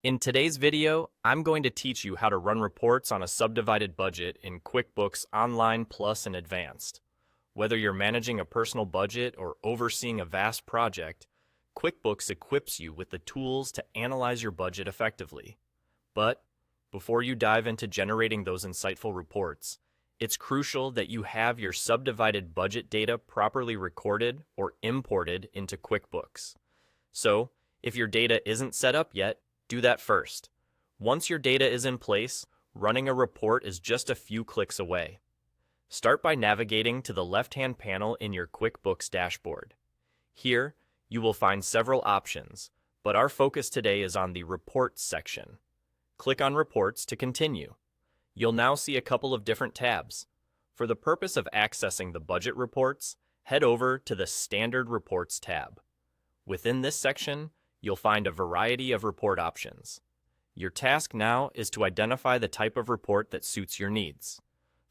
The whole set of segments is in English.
In today's video, I'm going to teach you how to run reports on a subdivided budget in QuickBooks Online Plus and Advanced. Whether you're managing a personal budget or overseeing a vast project, QuickBooks equips you with the tools to analyze your budget effectively. But before you dive into generating those insightful reports, it's crucial that you have your subdivided budget data properly recorded or imported into QuickBooks. So, if your data isn't set up yet, do that first. Once your data is in place, running a report is just a few clicks away. Start by navigating to the left-hand panel in your QuickBooks dashboard. Here, you will find several options, but our focus today is on the Reports section. Click on Reports to continue. You'll now see a couple of different tabs. For the purpose of accessing the budget reports, head over to the Standard Reports tab. Within this section, you'll find a variety of report options. Your task now is to identify the type of report that suits your needs.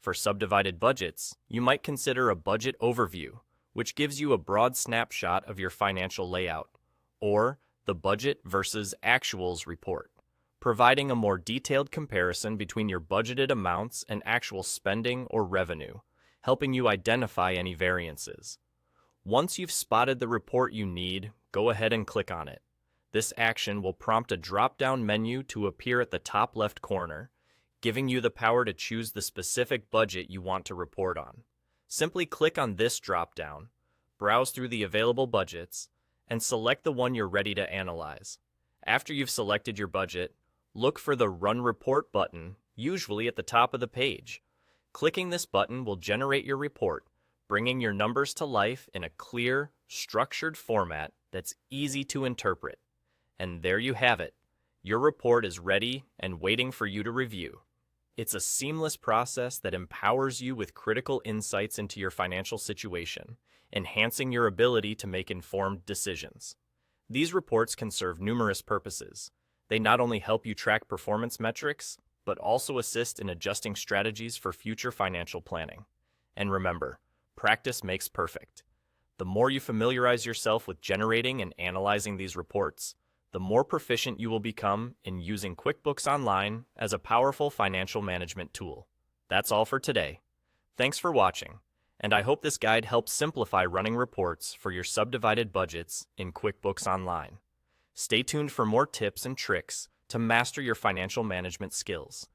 For subdivided budgets, you might consider a budget overview, which gives you a broad snapshot of your financial layout, or the budget versus actuals report, providing a more detailed comparison between your budgeted amounts and actual spending or revenue, helping you identify any variances. Once you've spotted the report you need, go ahead and click on it. This action will prompt a drop-down menu to appear at the top left corner, giving you the power to choose the specific budget you want to report on. Simply click on this drop-down, browse through the available budgets, and select the one you're ready to analyze. After you've selected your budget, look for the Run Report button, usually at the top of the page. Clicking this button will generate your report, bringing your numbers to life in a clear, structured format that's easy to interpret. And there you have it. Your report is ready and waiting for you to review. It's a seamless process that empowers you with critical insights into your financial situation, enhancing your ability to make informed decisions. These reports can serve numerous purposes. They not only help you track performance metrics, but also assist in adjusting strategies for future financial planning. And remember, practice makes perfect. The more you familiarize yourself with generating and analyzing these reports, the more proficient you will become in using QuickBooks Online as a powerful financial management tool. That's all for today. Thanks for watching, and I hope this guide helps simplify running reports for your subdivided budgets in QuickBooks Online. Stay tuned for more tips and tricks to master your financial management skills.